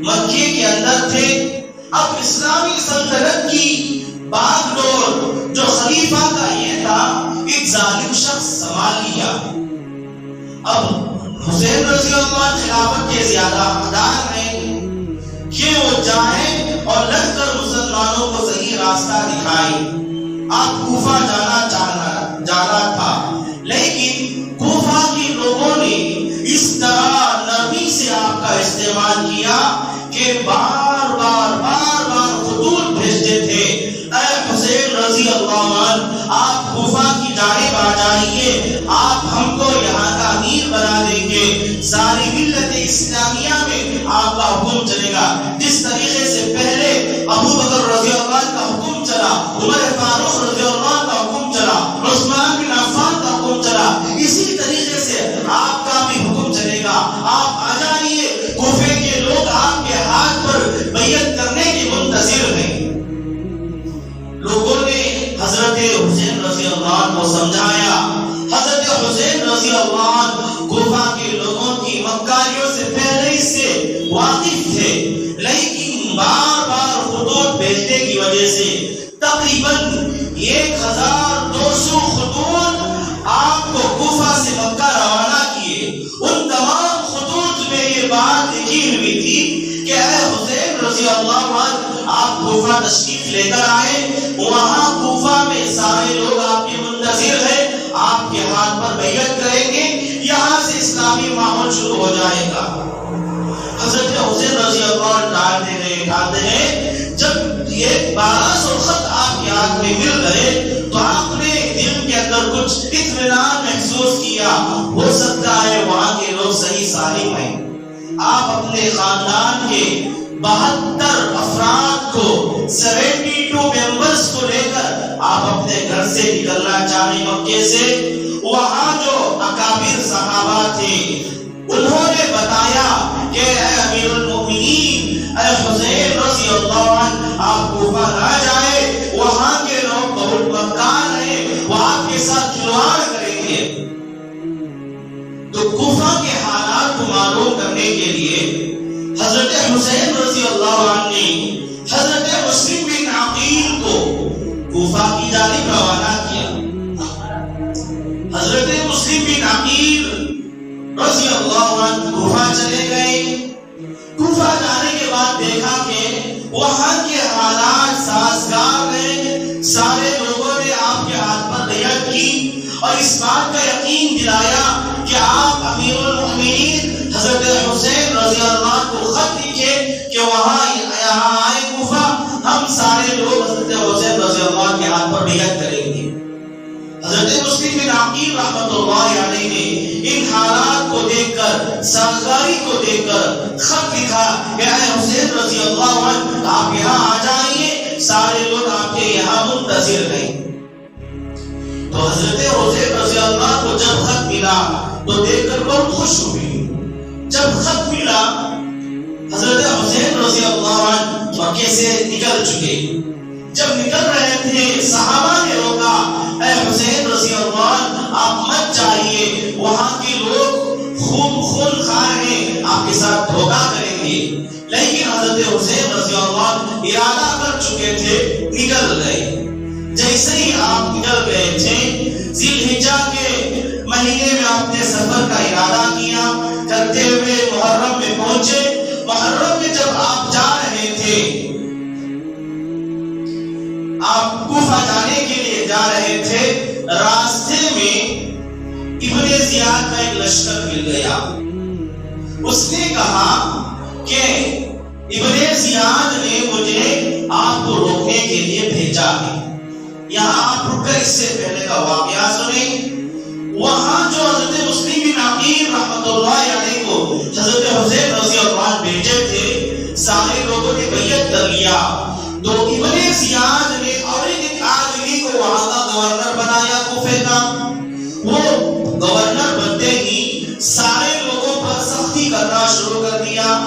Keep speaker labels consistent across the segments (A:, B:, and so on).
A: مکے کے اندر تھے. اب اسلامی سلطنت کی باغ ڈور جو خلیفہ کا یہ تھا ایک ظالم شخص سنبھال لیا. اب حسین رضی اللہ عنہ خلافت کے زیادہ حقدار ہیں کہ وہ جائیں اور لڑ کر مسلمانوں کو صحیح راستہ دکھائیں. آپ کوفہ جانا تھا لیکن کوفہ کے لوگوں نے اس طرح نرمی سے آپ کا استعمال کیا کہ بار بار خطوط بھیجتے تھے. اے حسین رضی اللہ عنہ آپ کوفہ کی جانب آ جائیے, آپ ہم کو یہاں کا امیر بنا دیں گے, ساری ملت اسلامیہ میں آپ کا حکم چلے گا. جس طریقے سے پہلے ابو بکر رضی اللہ عنہ کا حکم چلا, عمر فاروق رضی اللہ عنہ کا حکم چلا, عثمان بن عفان کا حکم چلا, اسی طریقے سے آپ کا بھی حکم چلے گا. آپ آ جائیے, کوفے کے لوگ آپ کے ہاتھ پر بیعت کرنے کے منتظر ہیں. لوگوں نے حضرت حسین رضی اللہ عنہ کو سمجھایا. حضرت حسین رضی اللہ عنہ کوفہ کے لوگوں کی مکاریوں سے پہلے ہی سے واقف تھے, لیکن بار بار خطوط بھیجنے کی وجہ سے تقریباً 1200 خطوط آپ کو کوفہ سے مکہ روانہ کیے. ان تمام خطوط میں یہ بات لکھی ہوئی تھی کہ اے حسین رضی اللہ عنہ آپ کوفہ تشریف لے کر آئے, وہاں کوفہ میں سارے لوگ آپ کے منتظر ہیں, آپ کے ہاتھ پر بیعت کریں گے, یہاں سے اسلامی ماحول شروع ہو جائے گا. حضرت حسین رضی اللہ عنہ ڈالتے ہیں. جب یہ 1200 خط آپ کے ہاتھ میں مل گئے تو آپ نے دل کے اندر کچھ اطمینان محسوس کیا, ہو سکتا ہے وہاں کے لوگ صحیح سالم ہیں. آپ اپنے خاندان کے 72 افراد کو 72 ممبرز کو لے کر آپ اپنے گھر سے نکلنا چاہیں مکے سے. وہاں جو اکابر صحابہ تھے انہوں نے بتایا کہ اے امیر المؤمنین, اے حسین رضی اللہ عنہ آپ کوفہ نہ جائے, وہاں کے لوگ بہت مکار ہیں, وہ آپ کے ساتھ کھلواڑ کریں گے. تو کوفہ کے حالات کو معلوم کرنے کے لیے حضرت حسین رضی اللہ عنہ نے حضرت مسلم بن عقیل کو کوفہ کی جانب روانہ کیا. حضرت مسلم بن عقیل رضی اللہ عنہ کوفہ چلے گئے. کوفہ جانے کے بعد دیکھا کہ وہاں کے حالات سازگار ہیں, سارے لوگوں نے آپ کے ہاتھ پر بیعت کی اور اس بات کا یقین دلایا کہ آپ امیر المؤمنین حضرت حسین رضی اللہ عنہ کو خط لکھے کہ یہاں آئے کوفہ, ہم سارے لوگ حضرت حسین رضی اللہ عنہ کے ہاتھ پر بیعت کریں گے. حضرت مسلم بن عقیل رحمۃ اللہ علیہ نے ان حالات کو دیکھ کر, سازگاری کو دیکھ کر خط لکھا کہ اے حسین رضی اللہ عنہ آپ یہاں آ جائیے, سارے لوگ آپ کے یہاں منتظر ہیں. تو حضرت حسین رضی اللہ عنہ کو جب خط ملا تو دیکھ کر بہت خوش ہوئی. جب خط ملا حضرت حسین رضی اللہ عنہ مکے سے نکل چکے. جب نکل رہے تھے صحابہ نے روکا, اے حسین رضی اللہ عنہ آپ مت جائیے, وہاں کے لوگ خون خار ہیں, آپ کے ساتھ دھوکہ کریں گے. لیکن حضرت حسین رضی اللہ عنہ ارادہ کر چکے تھے, نکل گئے. جیسے ہی آپ نکل گئے تھے, ذی الحجہ کے مہینے میں آپ نے سفر کا ارادہ کیا, کرتے ہوئے محرم میں پہنچے. محرم میں جب آپ جا رہے تھے, آپ کوفہ جانے کے لیے جا رہے تھے, راستے میں ابن زیاد کا ایک لشکر مل گیا. اس نے کہا کہ ابن زیاد نے مجھے آپ کو روکنے کے لیے بھیجا ہے. یہاں آپ رک کر اس سے پہلے کا واقعہ سنیں. وہاں جو حضرت مسلم بن عقیل رحمۃ اللہ علیہ کو حضرت حسین رضی اللہ عنہ بھیجے تھے, سارے لوگوں نے بیعت کر لیا. تو ابن زیاد نے اور ایک آدمی کو وہاں کا گورنر بنایا کوفے کا. وہ گورنر بنتے ہی سارے لوگوں پر سختی کرنا شروع کر دیا,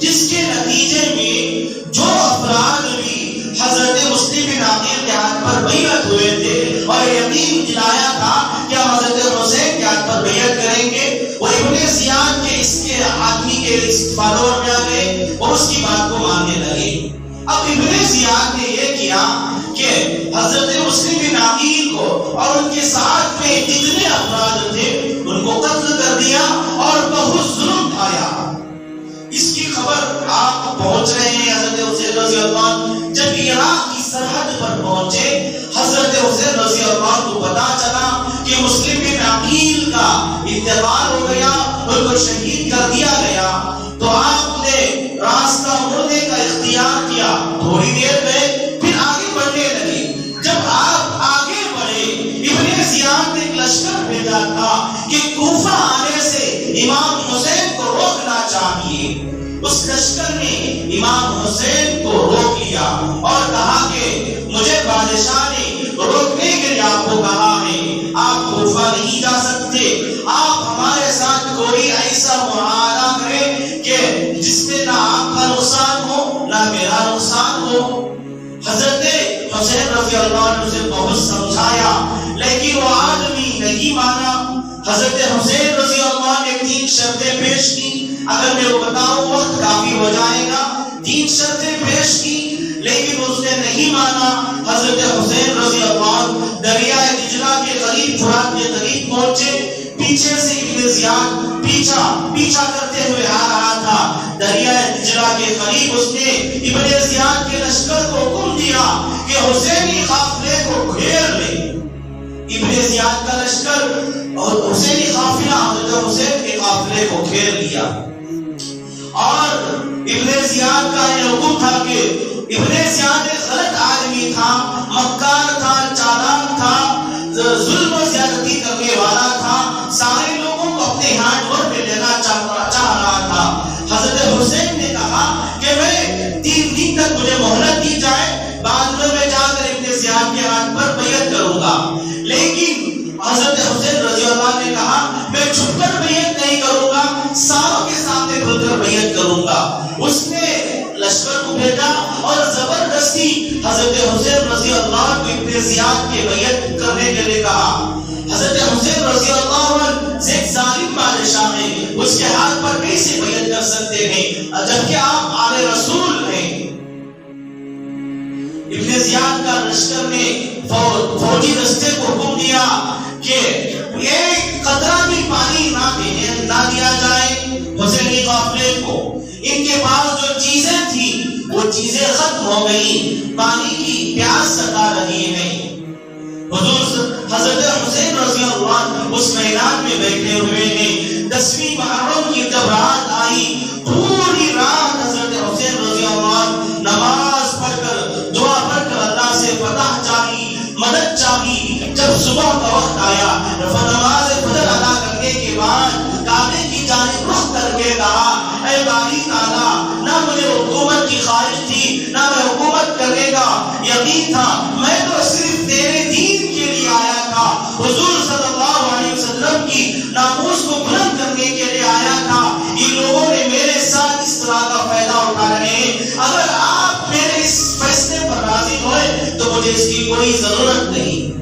A: جس کے نتیجے میں جو افراد بھی حضرت مسلم بن عقیل کے ہاتھ پر بیعت ہوئے تھے اور یقین دلایا تھا کہ ہم حضرت حسین کے ہاتھ پر بیعت کریں گے, وہ ابن زیاد کے اس کے آدمی کے فالوور میں آ گئے. اس کی بات کو ماننے لگے۔ اب ابن زیاد نے یہ کیا کہ حضرت مسلم بن عقیل کو اور ان کے ساتھ میں جتنے افراد تھے ان کو قتل کر دیا اور بہت ظلم ڈھایا۔ اس کی خبر آپ پہنچ رہے ہیں حضرت حسین رضی اللہ عنہ جب عراق کی سرحد پر پہنچے، حضرت حسین رضی اللہ عنہ کو پتا چلا کہ مسلم بن عقیل کا انتقال ہو گیا، ان کو شہید کر دیا گیا، تو آپ نے راستہ موڑنے کا اختیار کیا۔ تھوڑی دیر میں پھر آگے بڑھنے لگے۔ جب آپ آگے بڑھے، ابن زیاد نے ایک لشکر بھیجا تھا کہ کوفہ آنے سے امام حسین کو روکنا چاہیے۔ اس لشکر نے امام حسین کو روک لیا اور کہا کہ مجھے بادشاہ نے روکنے کے لیے آپ کو کہا ہے، آپ کوفہ نہیں جا سکتے، آپ ہمارے ساتھ کوئی ایسا معاہدہ کریں کہ جس میں نہ آپ کا نقصان ہو نہ میرا نقصان ہو۔ حضرت حسین رضی اللہ عنہ سے بہت سمجھایا لیکن وہ آدمی نہیں مانا۔ حضرت حسین رضی اللہ عنہ نے 3 شرطیں پیش کی، اگر میں وہ بتاؤں وقت کافی ہو جائے گا۔ 3 شرطیں پیش کی لیکن اس نے نہیں مانا۔ حضرت حسین رضی اللہ عنہ دریائے دجلہ کے قریب، فرات کے قریب پہنچے۔ پیچھے سے ابن زیاد پیچھا کرتے ہوئے آ رہا تھا۔ دریائے دجلہ کے قریب اس نے ابن زیاد کے لشکر کو حکم دیا کہ حسینی قافلے کو گھیر لے۔ ابن زیاد کا لشکر اور حسینی قافلہ حضرت حسین کے قافلے کو گھیر لیا، اور ابن زیاد کا یہ حکم تھا کہ ابن زیاد ایک غلط آدمی تھا، مکار تھا، چالاک تھا، ظلم و زیادتی کرنے والا تھا، سارے لوگوں کو اپنے ہاتھ میں لینا چاہ رہا تھا۔ حضرت حسین نے کہا کہ میں 3 دن تک مجھے مہلت دی جائے، بعد میں جا کر ابن زیاد کے ہاتھ پر بیعت کروں گا۔ لیکن حضرت حسین رضی اللہ نے کہا میں چھپ کر بیعت نہیں کروں گا، ساروں کے سامنے کھل کر بیعت کروں گا۔ اس نے لشکر کو بھیجا اور زبردستی حضرت حسین رضی اللہ کو ابن زیاد کے بیعت کرنے کے لیے کہا۔ حضرت حسین رضی اللہ عنہ ایک ظالم بادشاہ ہیں، اس کے ہاتھ پر کیسے بیعت کر سکتے ہیں جبکہ آپ آل رسول ہیں؟ ابن زیاد کا لشکر نے فوجی دستے کو حکم دیا کہ ایک قطرہ بھی پانی نہ دیا جائے حسینی قافلے کو۔ ان کے پاس جو چیزیں تھیں وہ چیزیں ختم ہو گئی، پانی کی پیاس ستا رہی ہے۔ حضور حضرت حسین رضی اللہ عنہ اس میدان میں بیٹھے ہوئے ہیں۔ 10ویں محرم کی جب رات آئی، پوری رات حضرت حسین رضی اللہ عنہ نماز پڑھ کر دعا پڑھ کر اللہ سے فتح چاہی، مدد چاہی۔ جب صبح کا وقت آیا، نماز فجر ادا کرنے کے بعد کعبے کی جانب رخ کر کے کہا اے باری تعالیٰ، نہ مجھے حکومت کی خواہش تھی نہ میں حکومت کرنے کا یقین تھا، میں تو صرف تیرے دین کے لیے آیا تھا، حضور صلی اللہ علیہ وسلم کی ناموس کو بلند کرنے کے لیے آیا تھا۔ ان لوگوں نے میرے ساتھ اس طرح کا فائدہ اٹھا رہے ہیں، اگر آپ میرے اس فیصلے پر راضی ہوئے تو مجھے اس کی کوئی ضرورت نہیں۔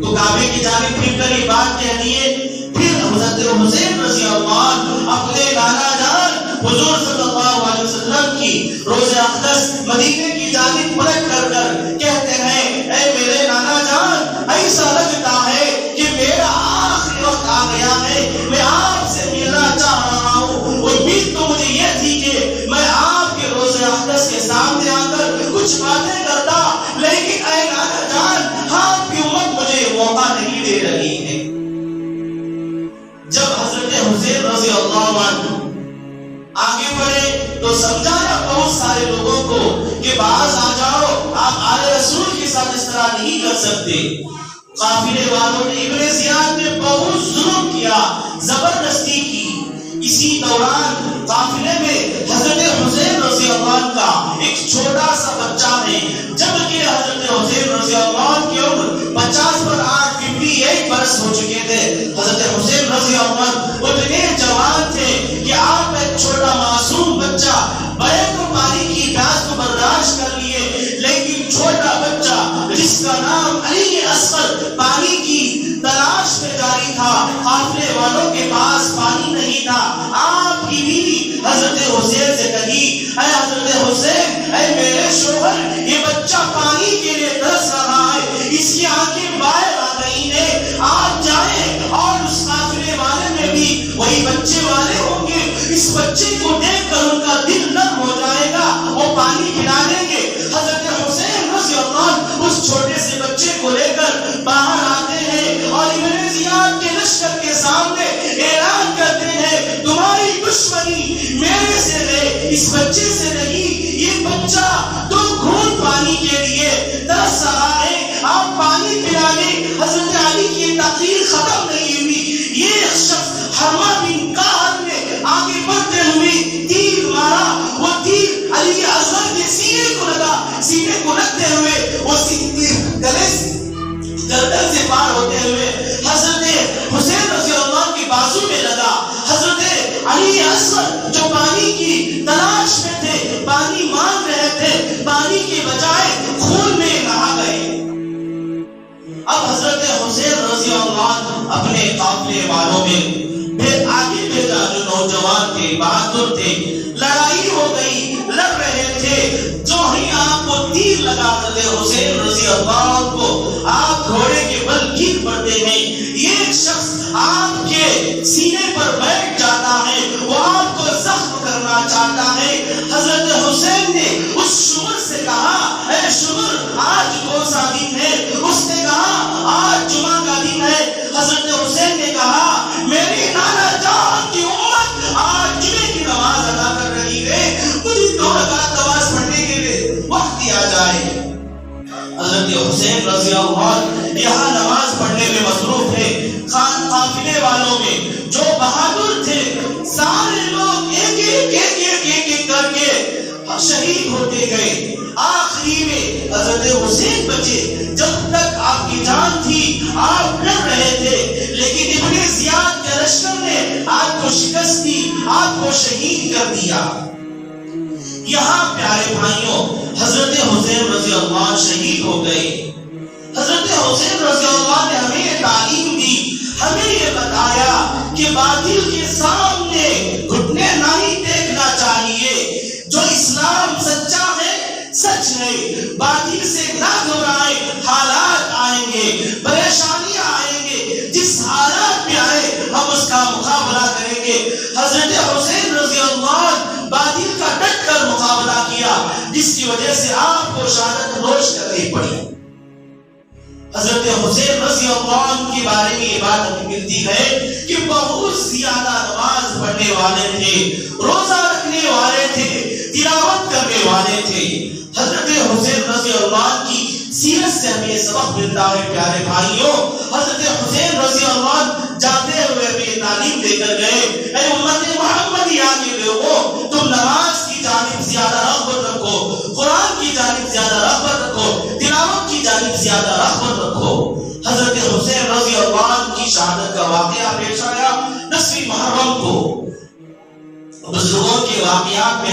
A: تو کعبے کی جانب پھر کر یہ بات کہہ دیے۔ پھر حضرت حسین رضی اللہ عنہ اپنے نانا جان حضور صلی اللہ علیہ وسلم کی روضہ اقدس مدینے کی جانب پلٹ کر کہتے ہیں اے میرے نانا جان، ایسا لگتا ہے کہ میرا آخری وقت آ گیا ہے، میں آپ سے ملنا چاہ رہا ہوں۔ امید تو مجھے یہ تھی کہ میں آپ کے روضہ اقدس کے سامنے آ کر کچھ باتیں کرتا، لیکن اے نانا جان، آپ کی امت مجھے موقع نہیں دے رہی ہے۔ جب حضرت حسین رضی اللہ عنہ آگے بڑھے تو سمجھایا بہت سارے لوگوں کو کہ باز آ جاؤ، آپ آل رسول کے ساتھ اس طرح نہیں کر سکتے۔ قافلے والوں نے ابن زیاد نے بہت ظلم کیا، زبردستی کی۔ اسی دوران قافلے میں حضرت حسین رضی اللہ عنہ کا ایک چھوٹا سا بچہ ہے، جبکہ حضرت حسین رضی اللہ عنہ کی عمر 50 پر 51 برس ہو چکے تھے۔ حضرت حسین رضی اللہ عنہ اتنے جوان تھے کہ آپ ایک چھوٹا معصوم بچہ بڑے تو پانی کی پیاس کو برداشت کر لیے، لیکن چھوٹا بچہ جس کا نام علی اصغر پانی کی تلاش میں جاری تھا، قافلے والوں کے پاس پانی نہیں تھا۔ آپ کی بیوی حضرت حسین سے کہی اے بچہ پانی کے لیے ترس رہا ہے، اس کی آنکھیں باہر آ گئی ہیں، آپ جائیں اور اس قافلے والے میں بھی وہی بچے والے ہوں گے، اس بچے کو دیکھ کر ان کا دل نرم ہو جائے گا، وہ پانی پلا دیں گے۔ حضرت حسین رضی اللہ عنہ اس چھوٹے سے بچے کو لے کر باہر آتے ہیں اور ابن زیاد کے لشکر کے سامنے اعلان کرتے ہیں تمہاری دشمنی میرے سے ہے، اس بچے سے نہیں، یہ بچہ تو خون پانی کے لیے ترس رہا ہے، آپ پانی پلا لیں۔ حضرت علی کی تقریر ختم نہیں ہوئی، یہ شخص حرمہ بن قہر نے آگے بڑھتے ہوئے تیر مارا، وہ تیر علی اصغر کے سینے کو لگا، سینے کو لگتے ہوئے وہ گردن سے پار ہوتے ہوئے حضرت حسین رضی اللہ عنہ کی بازو میں لگا۔ حضرت علی اصغر جو پانی کی تلاش میں تھے، پانی مانگ رہے تھے، پانی کے بجائے خون میں نہا گئے۔ اب حضرت حسین رضی اللہ عنہ اپنے قافلے والوں میں آگے بھیجا، جو نوجوان تھے، بہادر تھے، لڑائی ہو گئی، لڑ رہے تھے، جو ہی آپ کو تیر لگا حضرت حسین رضی اللہ عنہ کو آپ گھوڑے کے بل گر پڑتے ہیں، ایک شخص آپ کے سینے پر بیٹھ جاتا ہے، وہ آپ کو زخم کرنا چاہتا ہے۔ حضرت حسین نے اس شمر سے کہا اے شمر آج کون سا دن ہے؟ اس نے کہا آج جمعہ کا دن ہے۔ حضرت حسین نے کہا میری نانا جان کی امت آج جمعے کی نماز ادا کر رہی ہے، مجھے 2 رکعت نماز پڑھنے کے لیے وقت دیا جائے۔ حضرت حسین رضی اللہ عنہ یہاں نماز پڑھنے میں مصروف ہے، قافلے والوں میں جو بہادر تھے سارے لوگ ایک ایک کر کے شہید ہوتے گئے، آخری میں حضرت حسین بچے۔ جب تک آپ کی جان تھی آپ لڑ رہے تھے، لیکن ابن زیاد کے لشکر نے آپ کو شکست دی، آپ کو شہید کر دیا۔ یہاں پیارے بھائیوں حضرت حسین رضی اللہ عنہ شہید ہو گئے۔ حضرت حسین رضی اللہ عنہ نے ہمیں یہ تعلیم دی، ہمیں یہ بتایا کہ باطل کے سامنے گھٹنے نہیں ٹیکنا چاہیے۔ جو اسلام سچا ہے سچ ہے، باطل سے نہ گھبرائیں، حالات آئیں گے، پریشانیاں آئیں گے، جس حالات میں آئے ہم اس کا مقابلہ کریں گے۔ حضرت حسین رضی اللہ عنہ باطل کا ڈٹ کر مقابلہ کیا، جس کی وجہ سے آپ کو شہادت نوش کرنی پڑی۔ حضرت حسین رضی اللہ عنہ کے بارے میں یہ بات ہمیں ملتی ہے کہ بہت زیادہ نماز پڑھنے والے تھے، روزہ رکھنے والے تھے، تلاوت کرنے والے تھے۔ حضرت حسین رضی اللہ عنہ کی سیرت سے ہمیں یہ سبق ملتا ہے پیارے بھائیوں۔ حضرت حسین رضی اللہ عنہ جاتے ہوئے ہمیں تعلیم دے کر گئے، اے امت محمدیہ کے لوگوں، تم نماز کی جانب زیادہ رغبت رکھو، قرآن کی جانب زیادہ رغبت رکھو، تلاوت کی جانب زیادہ رغبت رکھو۔ حضرت حسین رضی اللہ عنہ کی شہادت کا واقعہ پیش آیا 10 محرم کو۔ بزرگوں کے واقعات میں